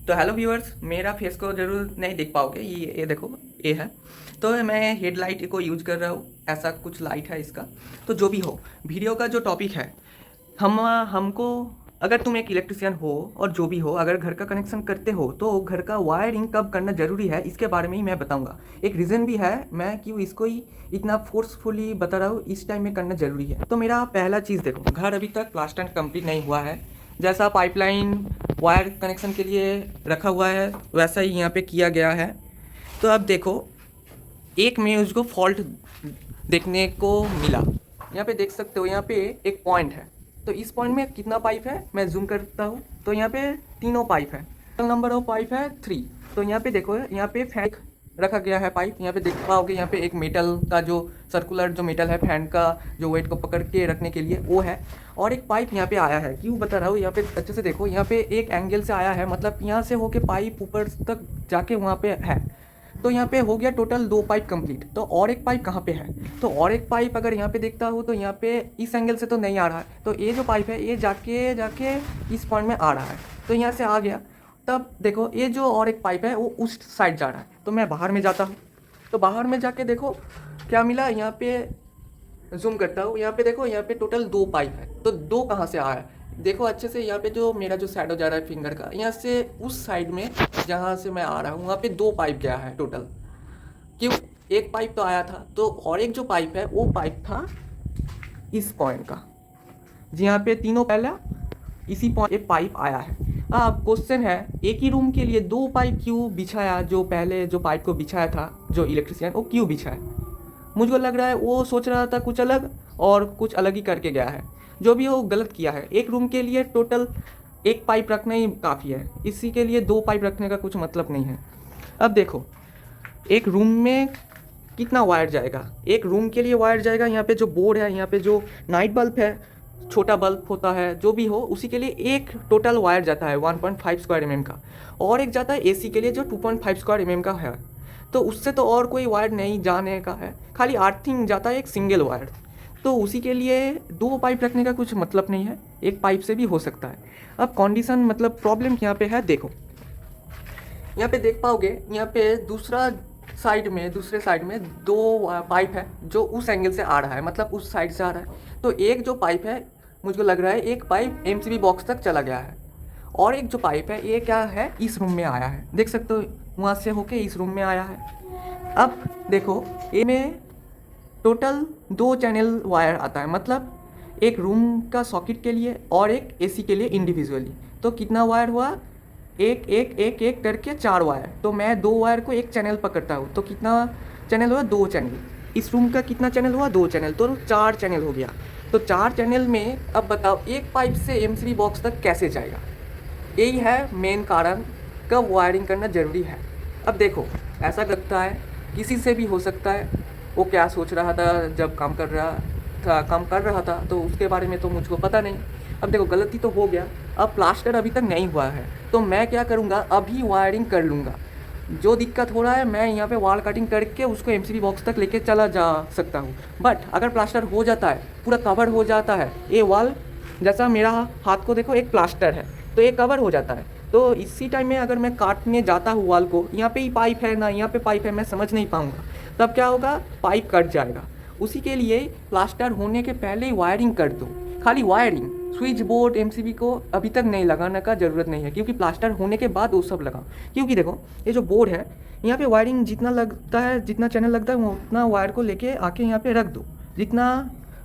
तो hello viewers, मेरा face को जरूर नहीं देख पाओगे। ये देखो, ये है। तो मैं हेडलाइट को यूज कर रहा हूँ, ऐसा कुछ लाइट है इसका। तो जो भी हो, वीडियो का जो टॉपिक है, हमको अगर तुम एक इलेक्ट्रिशियन हो और जो भी हो, अगर घर का कनेक्शन करते हो तो घर का वायरिंग कब करना ज़रूरी है, इसके बारे में ही मैं बताऊंगा। एक रीज़न भी है मैं क्यों इसको ही इतना फोर्सफुली बता रहा हूँ, इस टाइम में करना ज़रूरी है। तो मेरा पहला चीज़ देखो, घर अभी तक प्लास्टर कंप्लीट नहीं हुआ है। जैसा पाइपलाइन वायर कनेक्शन के लिए रखा हुआ है वैसा ही यहाँ पे किया गया है। तो अब देखो, एक में उसको फॉल्ट देखने को मिला। यहाँ पे देख सकते हो, यहाँ पे एक पॉइंट है। तो इस पॉइंट में कितना पाइप है मैं जूम करता हूँ। तो यहाँ पे तीनों पाइप है। नंबर ऑफ पाइप है 3। तो यहाँ पे देखो, यहाँ पे फैन रखा गया है पाइप। यहाँ पे देख पाओगे, यहाँ पे एक मेटल का जो सर्कुलर जो मेटल है फैन का जो वेट को पकड़ के रखने के लिए वो है। और एक पाइप यहाँ पे आया है। क्यों बता रहा हूँ, यहाँ पे अच्छे से देखो, यहाँ पे एक एंगल से आया है, मतलब यहाँ से होके पाइप ऊपर तक जाके वहाँ पे है। तो यहाँ पे हो गया टोटल 2 पाइप कंप्लीट। तो और एक पाइप कहाँ पे है? तो और एक पाइप अगर यहाँ पे देखता हूँ तो यहाँ पे इस एंगल से तो नहीं आ रहा है। तो ये जो पाइप है ये जाके जाके इस पॉइंट में आ रहा है। तो यहाँ से आ गया। तब देखो, ये जो और एक पाइप है वो उस साइड जा रहा है। तो मैं बाहर में जाता हूँ। तो बाहर में जाके देखो क्या मिला। यहाँ पे जूम करता हूँ, यहाँ पे देखो, यहाँ पे टोटल 2 पाइप है। तो 2 कहाँ से आया है देखो अच्छे से। यहाँ पे जो मेरा जो शैडो जा रहा है फिंगर का, यहाँ से उस साइड में जहाँ से मैं आ रहा हूँ वहाँ पे 2 पाइप गया है टोटल। क्यों? एक पाइप तो आया था, तो और एक जो पाइप है वो पाइप था इस पॉइंट का, जी। यहाँ पे तीनों पहला इसी पॉइंट एक पाइप आया है। अब क्वेश्चन है, एक ही रूम के लिए 2 पाइप क्यों बिछाया? जो पहले जो पाइप को बिछाया था जो इलेक्ट्रिशियन, वो क्यों बिछाया? मुझको लग रहा है वो सोच रहा था कुछ अलग और कुछ अलग ही करके गया है। जो भी हो, गलत किया है। एक रूम के लिए टोटल एक पाइप रखना ही काफ़ी है, इसी के लिए 2 पाइप रखने का कुछ मतलब नहीं है। अब देखो, एक रूम में कितना वायर जाएगा? एक रूम के लिए वायर जाएगा, यहाँ पे जो बोर्ड है, यहाँ पे जो नाइट बल्ब है, छोटा बल्ब होता है, जो भी हो, उसी के लिए एक टोटल वायर जाता है 1.5 स्क्वायर mm का। और एक जाता है एसी के लिए जो 2.5 स्क्वायर mm का है। तो उससे तो और कोई वायर नहीं जाने का है, खाली अर्थिंग जाता है एक सिंगल वायर। तो उसी के लिए 2 पाइप रखने का कुछ मतलब नहीं है, एक पाइप से भी हो सकता है। अब कंडीशन मतलब प्रॉब्लम यहाँ पे है, देखो यहाँ पे देख पाओगे, यहाँ पे दूसरे साइड में 2 पाइप है जो उस एंगल से आ रहा है, मतलब उस साइड से आ रहा है। तो एक जो पाइप है, मुझको लग रहा है एक पाइप एमसीबी बॉक्स तक चला गया है। और एक जो पाइप है ये क्या है, इस रूम में आया है। देख सकते हो, वहाँ से होके इस रूम में आया है। अब देखो, ये में टोटल 2 चैनल वायर आता है, मतलब एक रूम का सॉकेट के लिए और एक एसी के लिए इंडिविजुअली। तो कितना वायर हुआ? एक एक एक एक करके 4 वायर। तो मैं 2 वायर को एक चैनल पकड़ता हूँ, तो कितना चैनल हुआ? 2 चैनल। इस रूम का कितना चैनल हुआ? 2 चैनल, तो 4 चैनल हो गया। तो 4 चैनल में अब बताओ एक पाइप से एमसीबी बॉक्स तक कैसे जाएगा? यही है मेन कारण कब वायरिंग करना ज़रूरी है। अब देखो, ऐसा लगता है किसी से भी हो सकता है, वो क्या सोच रहा था जब काम कर रहा था, तो उसके बारे में तो मुझको पता नहीं। अब देखो, गलती तो हो गया। अब प्लास्टर अभी तक नहीं हुआ है, तो मैं क्या करूँगा, अभी वायरिंग कर लूँगा। जो दिक्कत हो रहा है मैं यहाँ पे वॉल कटिंग करके उसको एमसीबी बॉक्स तक लेके चला जा सकता हूँ। बट अगर प्लास्टर हो जाता है, पूरा कवर हो जाता है, ये वॉल जैसा मेरा हाथ को देखो एक प्लास्टर है, तो ये कवर हो जाता है। तो इसी टाइम में अगर मैं काटने जाता हूँ वॉल को, यहाँ पे ही पाइप है ना यहाँ पे पाइप है, मैं समझ नहीं पाऊँगा। तब क्या होगा, पाइप कट जाएगा। उसी के लिए प्लास्टर होने के पहले ही वायरिंग कर दो। खाली वायरिंग, स्विच बोर्ड एमसीबी को अभी तक नहीं लगाने का ज़रूरत नहीं है, क्योंकि प्लास्टर होने के बाद वो सब लगाओ। क्योंकि देखो, ये जो बोर्ड है, यहाँ पे वायरिंग जितना लगता है, जितना चैनल लगता है, वो उतना वायर को लेके आके यहाँ पे रख दो। जितना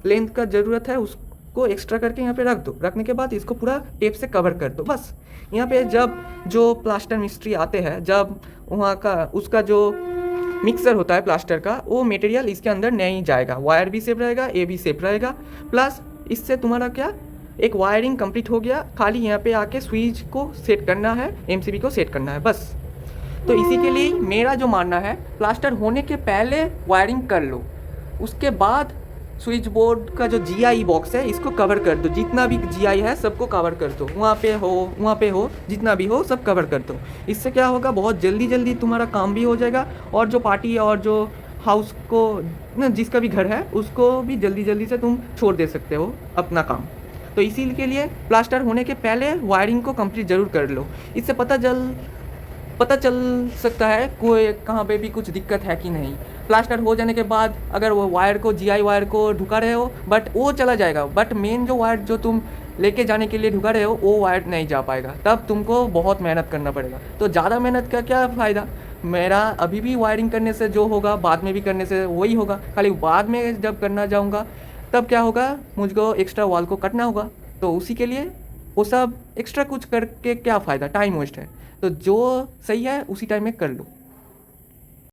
लेंथ का ज़रूरत है उसको एक्स्ट्रा करके यहाँ पे रख दो। रखने के बाद इसको पूरा टेप से कवर कर दो, बस। यहाँ पे जब जो प्लास्टर मिस्त्री आते हैं, जब वहाँ का उसका जो मिक्सर होता है प्लास्टर का, वो मटेरियल इसके अंदर नहीं जाएगा। वायर भी सेफ रहेगा, ये भी सेफ रहेगा। प्लस इससे तुम्हारा क्या, एक वायरिंग कंप्लीट हो गया। खाली यहाँ पे आके स्विच को सेट करना है, एमसीबी को सेट करना है, बस। तो इसी के लिए मेरा जो मानना है, प्लास्टर होने के पहले वायरिंग कर लो, उसके बाद स्विच बोर्ड का जो जीआई बॉक्स है इसको कवर कर दो। जितना भी जीआई है सबको कवर कर दो, वहाँ पे हो जितना भी हो सब कवर कर दो। इससे क्या होगा, बहुत जल्दी तुम्हारा काम भी हो जाएगा, और जो पार्टी और जो हाउस को जिसका भी घर है उसको भी जल्दी से तुम छोड़ दे सकते हो अपना काम। तो इसी के लिए प्लास्टर होने के पहले वायरिंग को कंप्लीट ज़रूर कर लो। इससे पता चल सकता है कोई कहाँ पे भी कुछ दिक्कत है कि नहीं। प्लास्टर हो जाने के बाद अगर वो वायर को जीआई वायर को ढुका रहे हो बट वो चला जाएगा, बट मेन जो वायर जो तुम लेके जाने के लिए ढुका रहे हो वो वायर नहीं जा पाएगा, तब तुमको बहुत मेहनत करना पड़ेगा। तो ज़्यादा मेहनत का क्या फ़ायदा। मेरा अभी भी वायरिंग करने से जो होगा बाद में भी करने से वही होगा, खाली बाद में जब करना जाऊँगा तब क्या होगा, मुझको एक्स्ट्रा वॉल को कटना होगा। तो उसी के लिए वो सब एक्स्ट्रा कुछ करके क्या फ़ायदा, टाइम वेस्ट है। तो जो सही है उसी टाइम में कर लो।